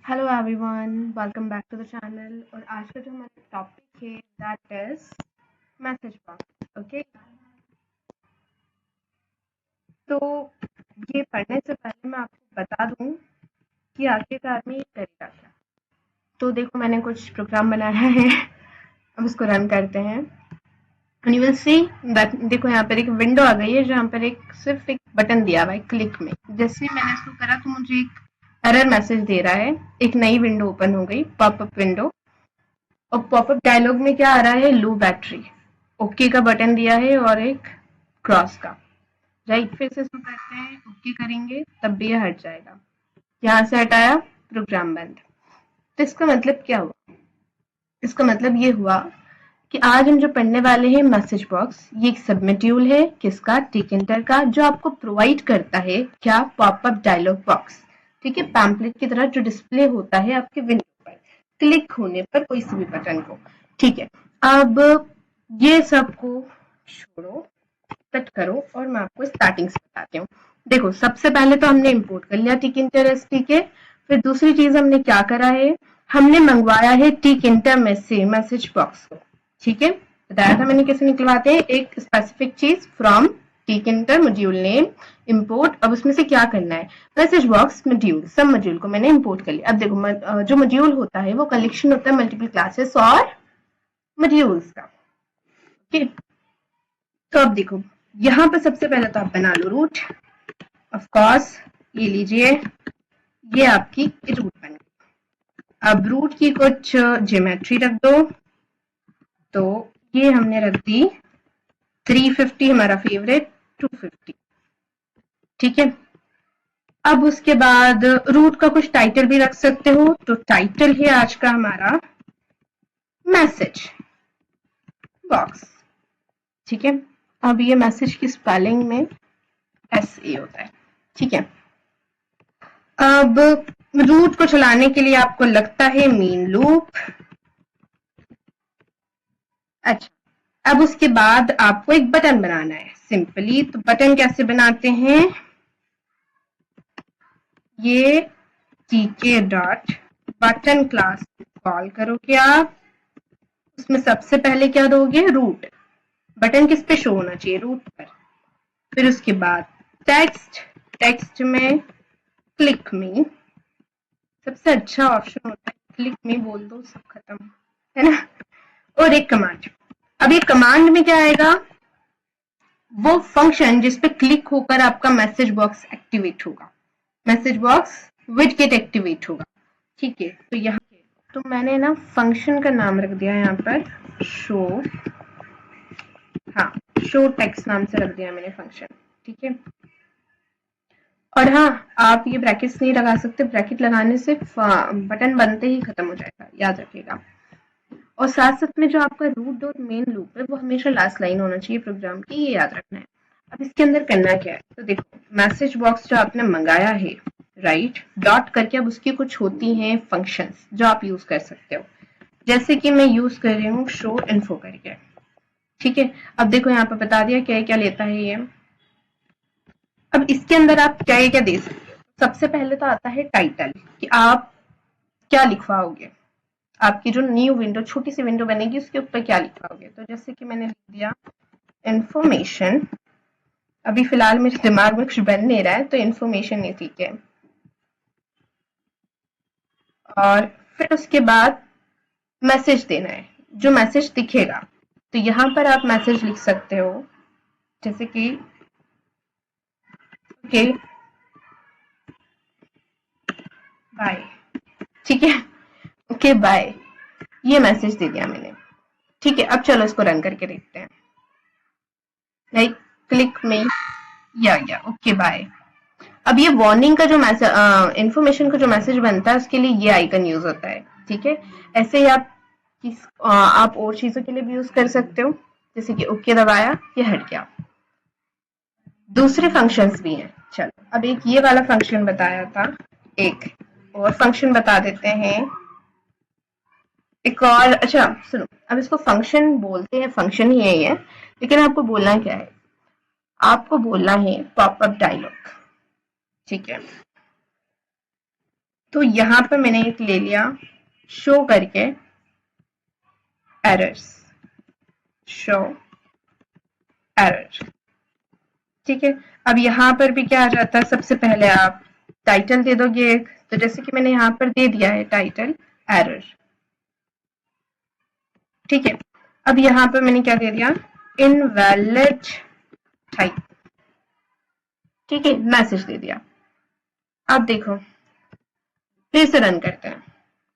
Hello everyone, welcome back to the channel. और आज का जो हमारा टॉपिक है that is message box. Okay, तो ये पढ़ने से पहले मैं आपको बता दूं कि आखिरकार में ये करेगा क्या। तो देखो, मैंने कुछ प्रोग्राम बनाया है, अब इसको रन करते हैं। And you will see that, देखो यहाँ पर एक विंडो आ गई है जहाँ पर सिर्फ एक बटन दिया हुआ है क्लिक में। जैसे ही मैंने इसको करा तो मुझे एक एरर मैसेज दे रहा है, एक नई विंडो ओपन हो गई, पॉपअप विंडो। और पॉपअप डायलॉग में क्या आ रहा है? लो बैटरी। ओके का बटन दिया है और एक क्रॉस का। राइट, फिर से इसको करते हैं, ओके करेंगे तब भी ये हट जाएगा। यहाँ से हटाया, प्रोग्राम बंद। तो इसका मतलब क्या हुआ? इसका मतलब ये हुआ कि आज हम जो पढ़ने वाले हैं मैसेज बॉक्स, ये एक सब मॉड्यूल है किसका? टिकइंटर का, जो आपको प्रोवाइड करता है क्या? Popup dialog box. ठीक है, पैम्पलेट की तरह जो डिस्प्ले होता है आपके विंडो पर क्लिक होने पर कोई सी भी बटन को। ठीक है, अब ये सबको छोड़ो, कट करो और मैं आपको स्टार्टिंग से बताती हूँ। देखो, सबसे पहले तो हमने इंपोर्ट कर लिया टिकइंटर एसटी के। फिर दूसरी चीज हमने क्या करा है? हमने मंगवाया है टिकइंटर में से मैसेज बॉक्स को। ठीक है, बताया था मैंने कैसे निकलवाते हैं, एक स्पेसिफिक चीज फ्रॉम टिकइंटर मॉड्यूल नेम इंपोर्ट। अब उसमें से क्या करना है? मैसेज बॉक्स मॉड्यूल, सब मॉड्यूल को मैंने इंपोर्ट कर लिया। अब देखो, जो मॉड्यूल होता है वो कलेक्शन होता है मल्टीपल क्लासेस और मॉड्यूल्स का। ठीक है, तो अब देखो, यहाँ पर सबसे पहले तो आप बना लो रूट। ऑफ कोर्स, ये लीजिए, ये आपकी रूट बन गई। अब रूट की कुछ ज्योमेट्री रख दो। तो ये हमने रख दी 350, हमारा फेवरेट 250। ठीक है, अब उसके बाद रूट का कुछ टाइटल भी रख सकते हो। तो टाइटल है आज का हमारा मैसेज बॉक्स। ठीक है, अब ये मैसेज की स्पेलिंग में SA होता है। ठीक है, अब रूट को चलाने के लिए आपको लगता है मेन लूप। अच्छा, अब उसके बाद आपको एक बटन बनाना है सिंपली। तो बटन कैसे बनाते हैं? ये टीके डॉट बटन क्लास कॉल करोगे आप। उसमें सबसे पहले क्या दोगे? रूट। बटन किस पे शो होना चाहिए? रूट पर। फिर उसके बाद टेक्स्ट, टेक्स्ट में क्लिक में सबसे अच्छा ऑप्शन होता है, क्लिक में बोल दो सब खत्म, है ना। और एक कमांड। अब ये कमांड में क्या आएगा? वो फंक्शन जिसपे क्लिक होकर आपका मैसेज बॉक्स एक्टिवेट होगा। मैसेज बॉक्स विड गेट एक्टिवेट होगा। ठीक है, तो यहाँ तो मैंने ना फंक्शन का नाम रख दिया यहाँ पर शो। हाँ, शो टेक्स्ट नाम से रख दिया मैंने फंक्शन। ठीक है, और हाँ, आप ये ब्रैकेट्स नहीं लगा सकते, ब्रैकेट लगाने से बटन बनते ही खत्म हो जाएगा, याद रखिएगा। और साथ साथ में जो आपका रूट डॉट मेन लूप है वो हमेशा लास्ट लाइन होना चाहिए प्रोग्राम की, ये याद रखना है। अब इसके अंदर करना क्या है? तो देखो, मैसेज बॉक्स जो आपने मंगाया है, राइट, डॉट करके अब उसकी कुछ होती हैं फंक्शंस जो आप यूज कर सकते हो। जैसे कि मैं यूज कर रही हूँ शो इन्फो करके। ठीक है, अब देखो यहाँ पर बता दिया क्या क्या लेता है ये। अब इसके अंदर आप क्या क्या दे सकते हो? सबसे पहले तो आता है टाइटल, कि आप क्या लिखवाओगे। आपकी जो न्यू विंडो, छोटी सी विंडो बनेगी, उसके ऊपर क्या लिखवाओगे। तो जैसे कि मैंने लिख दिया इंफॉर्मेशन। अभी फिलहाल मेरे दिमाग में कुछ बन नहीं रहा है, तो इंफॉर्मेशन ही ठीक है। और फिर उसके बाद मैसेज देना है, जो मैसेज दिखेगा। तो यहाँ पर आप मैसेज लिख सकते हो, जैसे कि ओके बाय। ठीक है, ओके बाय, ये मैसेज दे दिया मैंने। ठीक है, अब चलो इसको रन करके देखते हैं। लाइक क्लिक में या ओके बाय। अब ये वार्निंग का जो मैसेज, इंफॉर्मेशन का जो मैसेज बनता है, उसके लिए ये आइकन यूज होता है। ठीक है, ऐसे ही आप और चीजों के लिए भी यूज कर सकते हो। जैसे कि ओके दबाया, ये हट गया। दूसरे फंक्शंस भी हैं। चलो, अब एक ये वाला फंक्शन बताया था, एक और फंक्शन बता देते हैं। एक और, अच्छा सुनो, अब इसको फंक्शन बोलते हैं, फंक्शन ही है ये, लेकिन आपको बोलना क्या है? आपको बोलना है पॉपअप डायलॉग। ठीक है, तो यहाँ पर मैंने एक ले लिया शो करके एरर्स, शो एरर। ठीक है, अब यहाँ पर भी क्या आ जाता है, सबसे पहले आप टाइटल दे दोगे एक, तो जैसे कि मैंने यहाँ पर दे दिया है टाइटल एरर। ठीक है, अब यहाँ पर मैंने क्या दे दिया, इनवैलिड टाइप। ठीक है, मैसेज दे दिया। अब देखो फिर से रन करते हैं।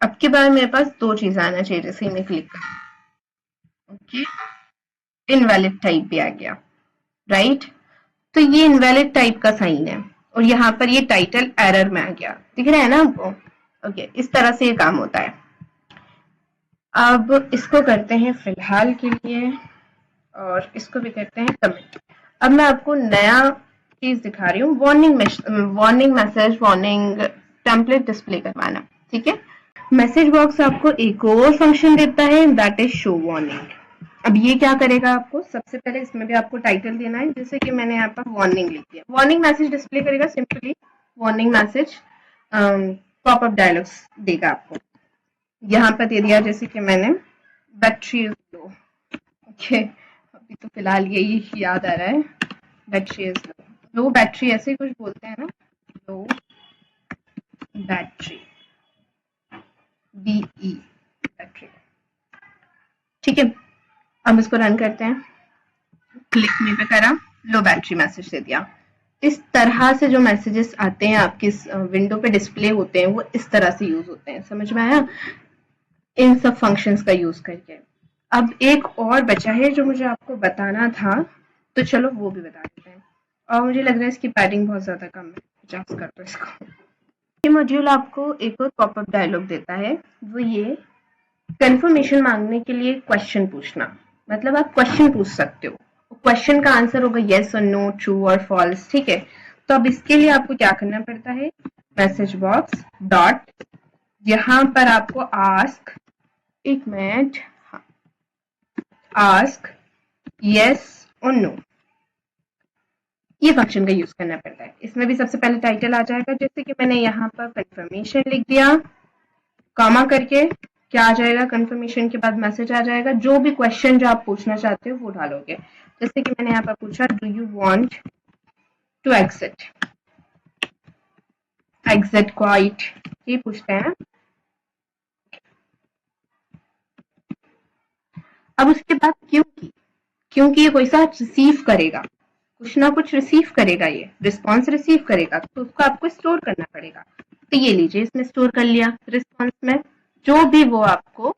अब की बार मेरे पास दो चीज आना चाहिए, जैसे मैं क्लिक करूं, ओके, इनवैलिड टाइप भी आ गया, राइट। तो ये इनवैलिड टाइप का साइन है और यहाँ पर ये टाइटल एरर में आ गया, दिख रहा है ना आपको। ओके, इस तरह से ये काम होता है। अब इसको करते हैं फिलहाल के लिए और इसको भी करते हैं कमेंट। अब मैं आपको नया चीज दिखा रही हूँ, warning message, warning template display करवाना। ठीक है, मैसेज बॉक्स आपको एक और फंक्शन देता है, दैट इज शो वार्निंग। अब ये क्या करेगा, आपको सबसे पहले इसमें भी आपको टाइटल देना है, जैसे कि मैंने यहाँ पर वार्निंग लिख दिया। वार्निंग मैसेज डिस्प्ले करेगा, simply warning message popup dialogues देगा आपको। यहाँ पर दे दिया जैसे कि मैंने बैटरी इज लो। ओके, अभी तो फिलहाल यही याद आ रहा है, battery is low. Low battery ऐसे कुछ बोलते हैं ना, लो बैटरी, बीई बैटरी। ठीक है, अब इसको रन करते हैं। क्लिक मी पे करा, लो बैटरी मैसेज दे दिया। इस तरह से जो मैसेजेस आते हैं आपकी विंडो पे डिस्प्ले होते हैं, वो इस तरह से यूज होते हैं, समझ में आया, इन सब फंक्शंस का यूज करके। अब एक और बचा है जो मुझे आपको बताना था, तो चलो वो भी बता देते हैं। और मुझे लग रहा है इसकी पैडिंग बहुत ज्यादा कम है, 50 कर दो इसको। ये मॉड्यूल आपको एक और पॉपअप डायलॉग देता है, वो ये कंफर्मेशन मांगने के लिए क्वेश्चन पूछना, मतलब आप क्वेश्चन पूछ सकते हो, क्वेश्चन का आंसर होगा येस और नो, ट्रू और फॉल्स। ठीक है, तो अब इसके लिए आपको क्या करना पड़ता है, मैसेज बॉक्स डॉट, यहाँ पर आपको आस्क, एक मिनट, आस्क येस और नो, ये फंक्शन का यूज करना पड़ता है। इसमें भी सबसे पहले टाइटल आ जाएगा, जैसे कि मैंने यहाँ पर कंफर्मेशन लिख दिया, कॉमा करके क्या आ जाएगा, कंफर्मेशन के बाद मैसेज आ जाएगा, जो भी क्वेश्चन जो आप पूछना चाहते हो वो डालोगे। जैसे कि मैंने यहाँ पर पूछा, do you want to exit, exit quit, ये पूछते हैं। अब उसके बाद क्योंकि, क्योंकि ये कोई सा रिसीव करेगा, कुछ ना कुछ रिसीव करेगा, ये रिस्पॉन्स रिसीव करेगा, तो उसको आपको स्टोर करना पड़ेगा। तो ये लीजिए, इसमें स्टोर कर लिया रिस्पॉन्स में, जो भी वो आपको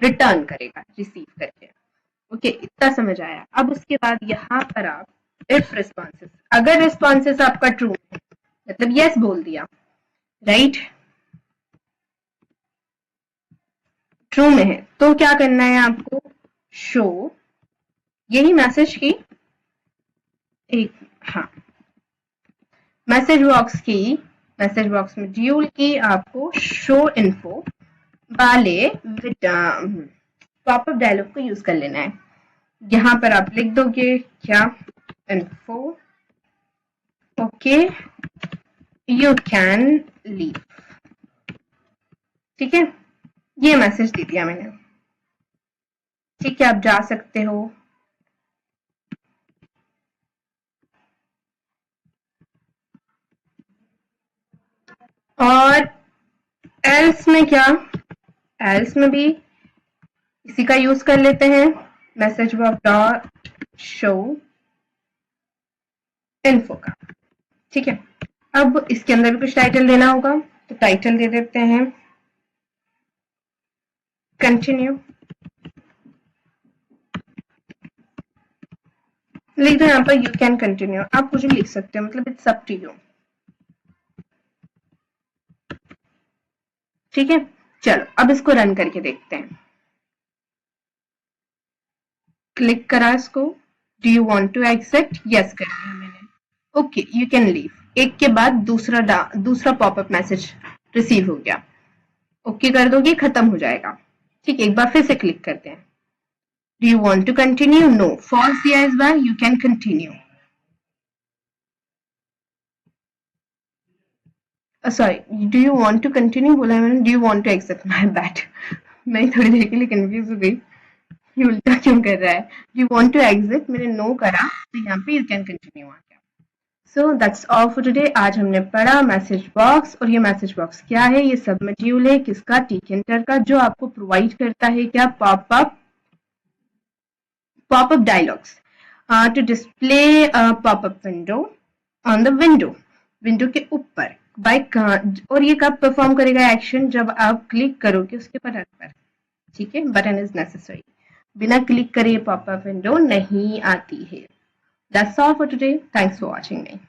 रिटर्न करेगा रिसीव करके। ओके, इतना समझ आया। अब उसके बाद यहाँ पर आप इफ रिस्पॉन्सेस, अगर रिस्पॉन्सेस आपका ट्रू है, मतलब यस बोल दिया, राइट, ट्रू में है, तो क्या करना है आपको, शो, यही मैसेज की एक, हाँ, मैसेज बॉक्स में ड्यूल की आपको शो इन्फो वाले पॉपअप डायलॉग को यूज कर लेना है। यहाँ पर आप लिख दोगे क्या, info, okay, you can leave. ठीक है, ये मैसेज दे दिया मैंने। ठीक है, आप जा सकते हो। और एल्स में क्या, एल्स में भी इसी का यूज कर लेते हैं, message box dot show info का। ठीक है, अब इसके अंदर भी कुछ टाइटल देना होगा, तो टाइटल दे देते हैं कंटिन्यू, लिख दो यहाँ पर यू कैन कंटिन्यू, आप कुछ भी लिख सकते हो, मतलब इट्स अप टू यू। ठीक है, चलो अब इसको रन करके देखते हैं। क्लिक करा इसको, do you want to exit, yes कर दिया मैंने, ओके यू कैन लीव। एक के बाद दूसरा पॉपअप मैसेज रिसीव हो गया, ओके कर दोगे, खत्म हो जाएगा। ठीक है, एक बार फिर से क्लिक करते हैं, do you want to continue, no, false दिया इस बार, you can continue. Sorry, do you want to continue बोला है मैंने, do you want to exit, my bad. मैं थोड़ी देर के लिए कंफ्यूज हो गई, ये उल्टा क्यों कर रहा है। Do you want to exit, मैंने नो करा, तो यहाँ पे यू कैन कंटिन्यू आ गया। So that's all for today. आज हमने पढ़ा मैसेज बॉक्स, और ये मैसेज बॉक्स क्या है, ये सब मॉड्यूल है किसका, टीकेंटर का, जो आपको प्रोवाइड करता है क्या, pop-up dialogues to display a pop-up window on the window के ऊपर बाइक। और ये कब परफॉर्म करेगा एक्शन, जब आप क्लिक करोगे उसके बटन पर। ठीक है, बटन इज नेसेसरी, बिना क्लिक करे पॉपअप विंडो नहीं आती है। That's all for today, thanks for watching me.